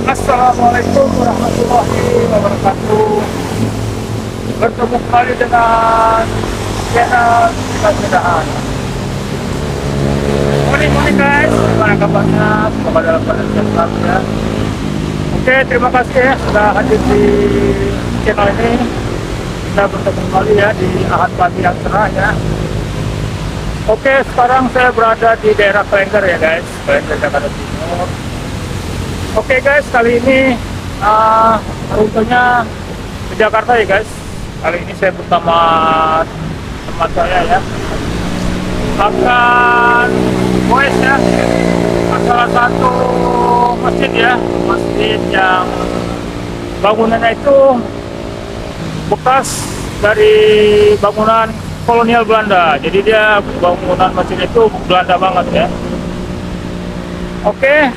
Assalamualaikum warahmatullahi wabarakatuh. Bertemu kembali dengan channel Sepedaan. Morning guys, gimana kabarnya? Semoga dalam keadaan sehat ya. Oke, terima kasih ya sudah hadir di channel ini. Kita bertemu kembali ya di Ahad pagi yang cerah ya. Oke, sekarang saya berada di daerah Klender ya guys, Klender Jakarta Timur. Oke guys, kali ini rutenya ke Jakarta ya guys. Kali ini saya bersama teman saya ya, akan goes ya ke salah satu masjid ya, masjid yang bangunannya itu bekas dari bangunan kolonial Belanda. Jadi dia bangunan masjid itu Belanda banget ya. Oke,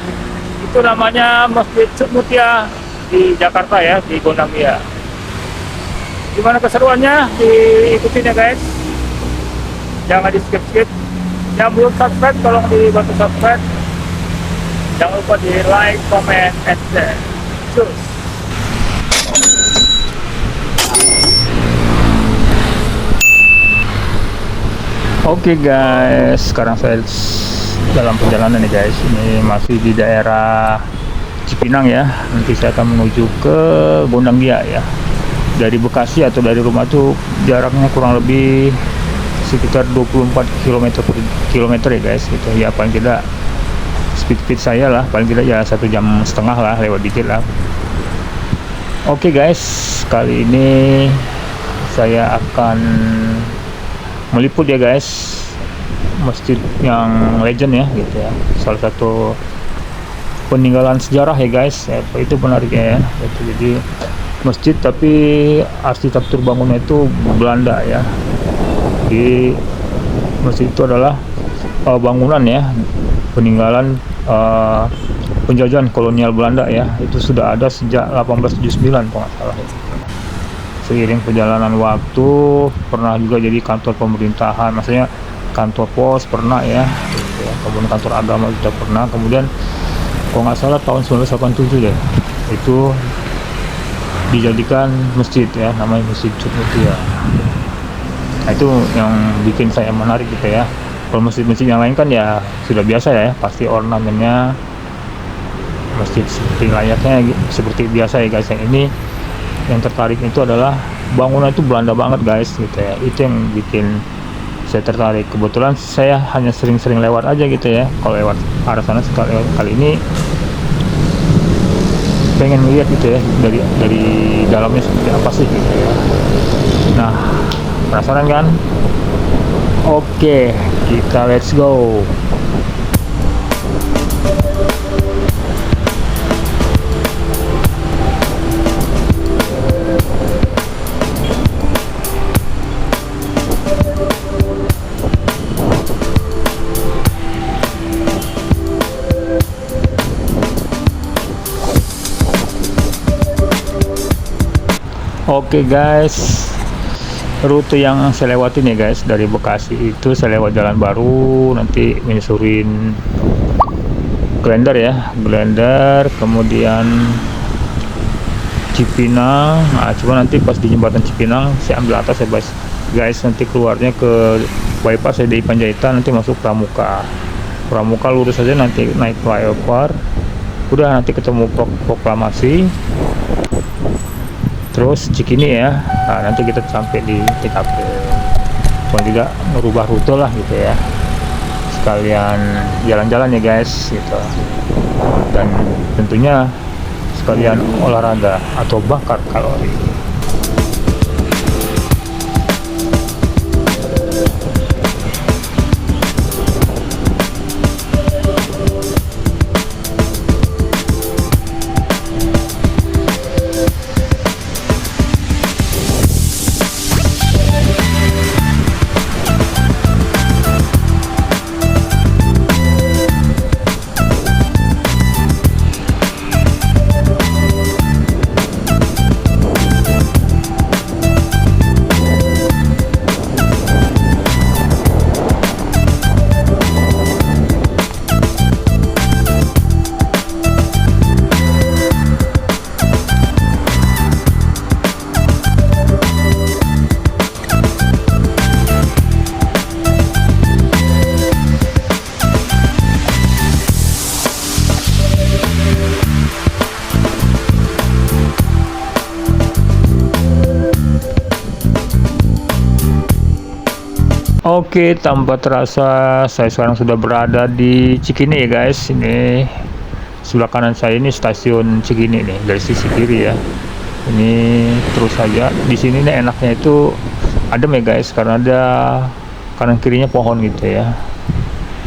itu namanya Masjid Cuk Mutia di Jakarta ya, di Gondang Dia. Gimana keseruannya? Diikutin ya guys. Jangan di skip-skip. Yang belum subscribe tolong dibantu subscribe. Jangan lupa di like, comment, and share. Cus. Oke guys, sekarang saya dalam perjalanan nih guys. Ini masih di daerah Cipinang ya. Nanti saya akan menuju ke Gondang Dia ya. Dari Bekasi atau dari rumah tuh jaraknya kurang lebih sekitar 24 km ya guys gitu ya. Paling tidak speed saya lah, paling tidak ya 1,5 jam lah, lewat dikit lah. Oke guys, kali ini saya akan meliput ya guys masjid yang legend ya gitu ya, salah satu peninggalan sejarah ya guys ya, itu menarik ya gitu. Jadi masjid tapi arsitektur bangunnya itu Belanda ya. Di masjid itu adalah bangunan ya peninggalan penjajahan kolonial Belanda ya, itu sudah ada sejak 1879 kalau nggak salah ya. Seiring perjalanan waktu pernah juga jadi kantor pemerintahan, maksudnya kantor pos pernah ya, gitu ya. Kemudian kantor agama juga pernah. Kemudian kalau nggak salah tahun 1987 deh itu dijadikan masjid ya, namanya Masjid Cuk Mutia. Nah, itu yang bikin saya menarik gitu ya. Kalau masjid-masjid yang lain kan ya sudah biasa ya, pasti ornamennya masjid seperti layaknya seperti biasa ya guys. Yang ini yang tertarik itu adalah bangunan itu Belanda banget guys gitu ya. Itu yang bikin saya tertarik. Kebetulan saya hanya sering-sering lewat aja gitu ya, kalau lewat arah sana. Kali ini pengen lihat gitu ya dari dalamnya seperti apa sih gitu ya. Nah, penasaran kan? Oke, kita let's go. Oke guys, rute yang saya lewatin ya guys, dari Bekasi itu saya lewat jalan baru, nanti menyusurin Klender ya, Klender, kemudian Cipinang. Nah, cuma nanti pas di jembatan Cipinang saya ambil atas ya guys, nanti keluarnya ke bypass ya, di Panjaitan, nanti masuk Pramuka lurus aja, nanti naik flyover, udah nanti ketemu Proklamasi, terus Cikini ya. Nah, nanti kita sampai di TKP. Kalau tidak merubah rute lah gitu ya, sekalian jalan-jalan ya guys gitu, dan tentunya sekalian olahraga atau bakar kalori. Oke, tanpa terasa saya sekarang sudah berada di Cikini ya guys. Ini sebelah kanan saya ini stasiun Cikini nih, dari sisi kiri ya. Ini terus saja. Di sini nih enaknya itu adem ya guys, karena ada kanan kirinya pohon gitu ya.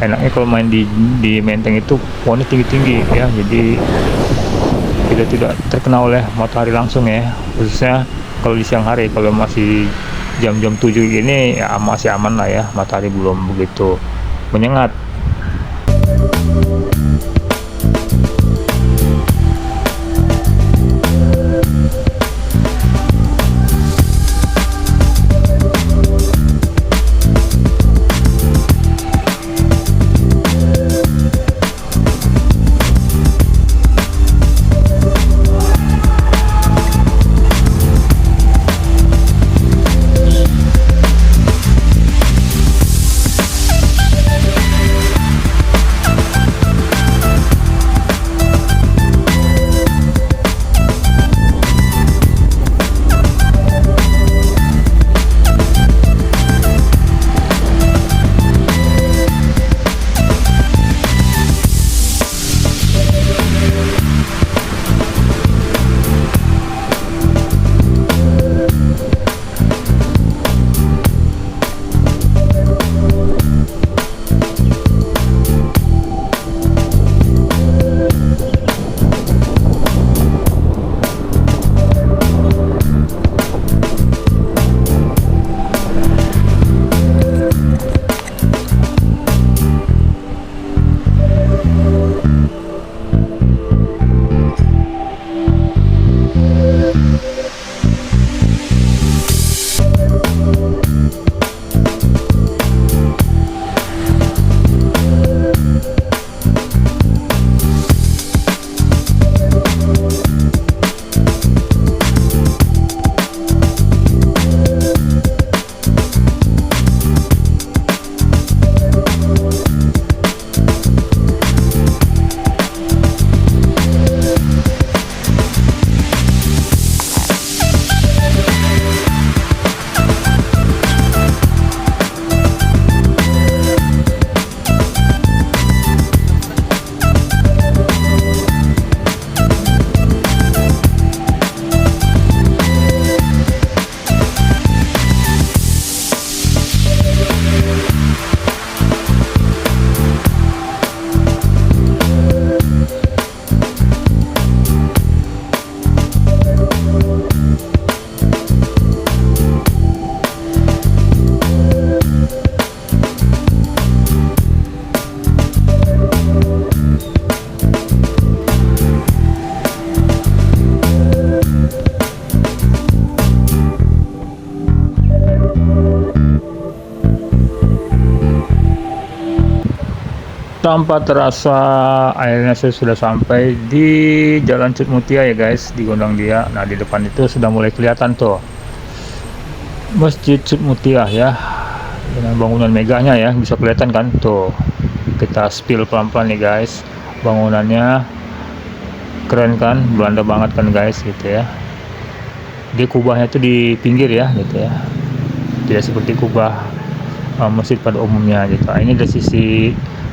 Enaknya kalau main di Menteng itu pohonnya tinggi-tinggi ya, jadi kita tidak terkena oleh matahari langsung ya. Khususnya kalau di siang hari, kalau masih jam-jam 7 gini ya masih aman lah ya, matahari belum begitu menyengat. Tanpa terasa akhirnya saya sudah sampai di Jalan Cut Mutia ya guys, di Gondang Dia. Nah, di depan itu sudah mulai kelihatan tuh Masjid Cut Mutia ya, dengan bangunan megahnya ya, bisa kelihatan kan tuh. Kita spill pelan-pelan nih guys, bangunannya keren kan, Belanda banget kan guys gitu ya. Di kubahnya tuh di pinggir ya gitu ya, tidak seperti kubah masjid pada umumnya gitu. Nah, ini dari sisi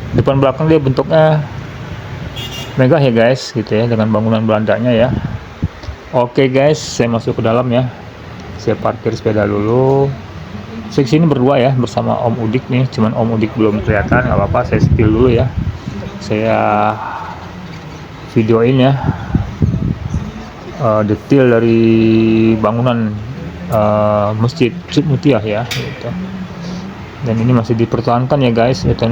depan belakang dia bentuknya megah ya guys gitu ya, dengan bangunan Belandanya ya. Oke guys, saya masuk ke dalam ya. Saya parkir sepeda dulu. Saya kesini berdua ya, bersama Om Udik nih. Cuman Om Udik belum kelihatan, nggak apa-apa, saya spill dulu ya. Saya videoin ya detail dari bangunan Masjid Cut Mutia ya gitu. Dan ini masih dipertahankan ya guys, itu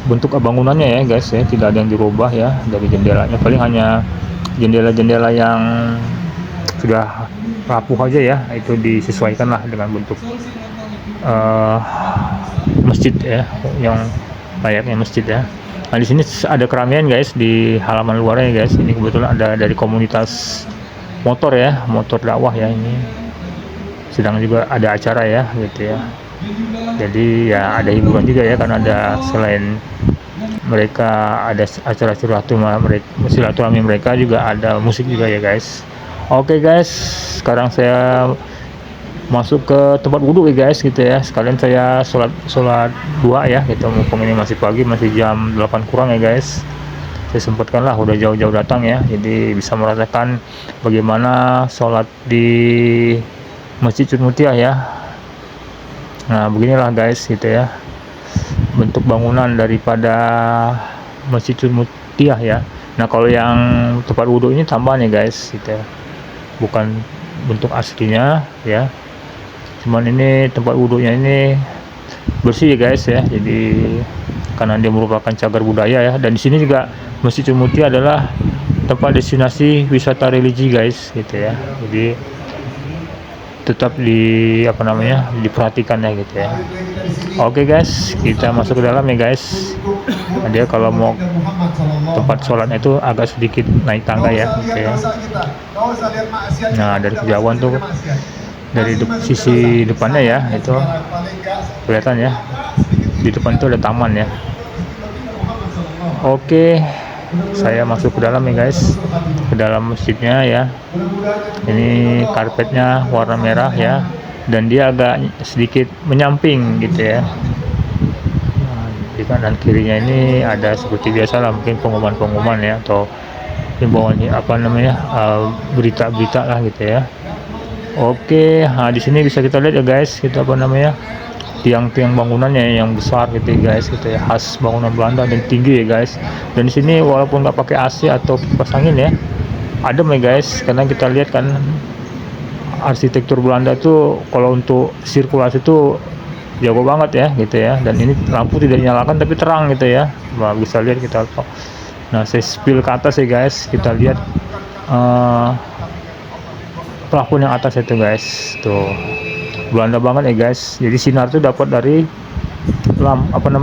bentuk bangunannya ya guys ya, tidak ada yang dirubah ya. Dari jendelanya paling hanya jendela-jendela yang sudah rapuh aja ya, itu disesuaikan lah dengan bentuk masjid ya, yang layaknya masjid ya. Nah, di sini ada keramaian guys di halaman luarnya guys. Ini kebetulan ada dari komunitas motor ya, motor dakwah ya ini. Sedang juga ada acara ya gitu ya. Jadi ya ada hiburan juga ya, karena ada selain mereka ada acara silaturahmi mereka juga ada musik juga ya guys. Oke guys, sekarang saya masuk ke tempat wudhu ya guys gitu ya. Sekalian saya sholat dua ya gitu, mumpung ini masih pagi, masih jam 8 kurang ya guys. Saya sempatkan lah, udah jauh-jauh datang ya, jadi bisa merasakan bagaimana sholat di Masjid Cud Mutia ya. Nah beginilah guys gitu ya, bentuk bangunan daripada Masjid Cud Mutia ya. Nah kalau yang tempat wudhu ini tambahan ya guys gitu ya, bukan bentuk aslinya ya. Cuman ini tempat wudhunya ini bersih ya guys ya, jadi karena dia merupakan cagar budaya ya. Dan di sini juga Masjid Cud Mutia adalah tempat destinasi wisata religi guys gitu ya, jadi tetap diperhatikan ya gitu ya. Oke guys, kita masuk ke dalam ya guys. Nah, dia kalau mau tempat sholatnya itu agak sedikit naik tangga ya gitu ya. Nah dari kejauhan tuh, dari sisi depannya ya itu kelihatan ya, di depan itu ada taman ya. Oke, saya masuk ke dalam ya guys, ke dalam masjidnya ya. Ini karpetnya warna merah ya, dan dia agak sedikit menyamping gitu ya. Nah, di kanan kirinya ini ada seperti biasa lah, mungkin pengumuman-pengumuman ya, atau himbauannya berita-berita lah gitu ya. Oke, nah di sini bisa kita lihat ya guys, gitu tiang-tiang bangunannya yang besar gitu ya guys gitu ya, khas bangunan Belanda dan tinggi ya guys. Dan di sini walaupun nggak pakai AC atau kipas angin ya, adem ya guys, karena kita lihat kan arsitektur Belanda tuh kalau untuk sirkulasi tuh jago banget ya gitu ya. Dan ini lampu tidak dinyalakan tapi terang gitu ya. Nah, bisa lihat kita. Nah saya spill ke atas ya guys, kita lihat plafon yang atas itu guys, tuh Belanda banget ya guys. Jadi sinar tuh dapat dari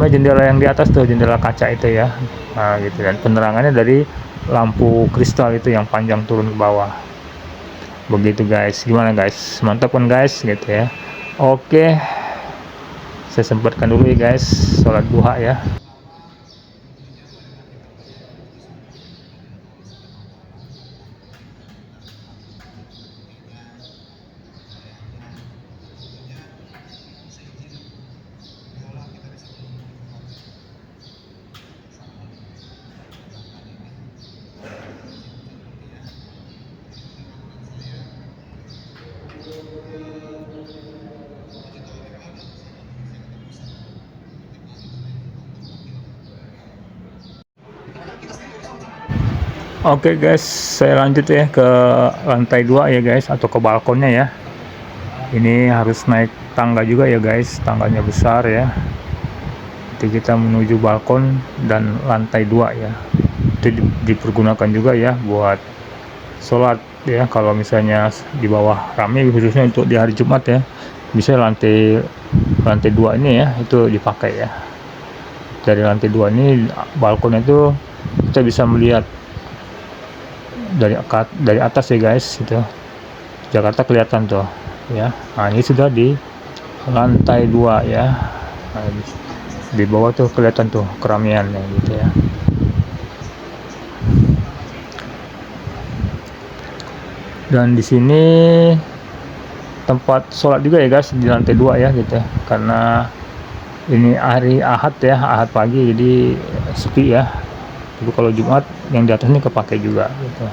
jendela yang di atas tuh, jendela kaca itu ya. Nah gitu, dan penerangannya dari lampu kristal itu yang panjang turun ke bawah. Begitu guys, gimana guys, mantap kan guys gitu ya. Oke, saya sempatkan dulu ya guys sholat duha ya. Oke guys, saya lanjut ya ke lantai 2 ya guys, atau ke balkonnya ya. Ini harus naik tangga juga ya guys, tangganya besar ya. Jadi kita menuju balkon dan lantai 2 ya. Itu dipergunakan juga ya buat sholat ya. Kalau misalnya di bawah rame, khususnya untuk di hari Jumat ya, bisa lantai 2 ini ya, itu dipakai ya. Dari lantai 2 ini, balkon itu kita bisa melihat dari atas ya guys itu Jakarta kelihatan tuh ya. Nah ini sudah di lantai 2 ya. Nah, di bawah tuh kelihatan tuh keramaiannya gitu ya. Dan di sini tempat sholat juga ya guys, di lantai 2 ya gitu ya. Karena ini hari Ahad ya, Ahad pagi, jadi sepi ya. Tapi kalau Jumat yang di atas ini kepake juga gitu.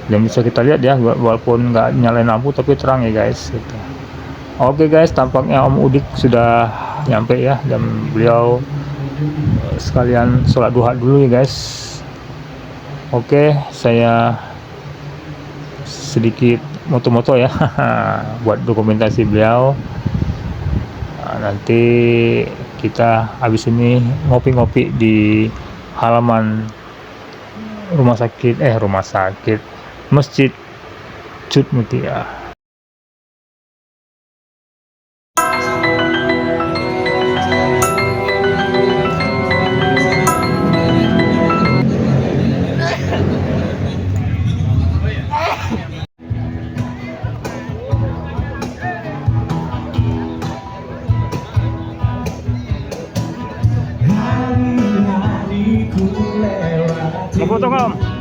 Dan bisa kita lihat ya, walaupun nggak nyalain lampu tapi terang ya guys gitu. Oke guys, tampaknya Om Udik sudah nyampe ya, dan beliau sekalian sholat duha dulu ya guys. Oke, saya sedikit moto-moto ya buat dokumentasi beliau. Nah, nanti kita habis ini ngopi-ngopi di halaman rumah sakit Masjid Cud Mutia. Mau foto nggak Om?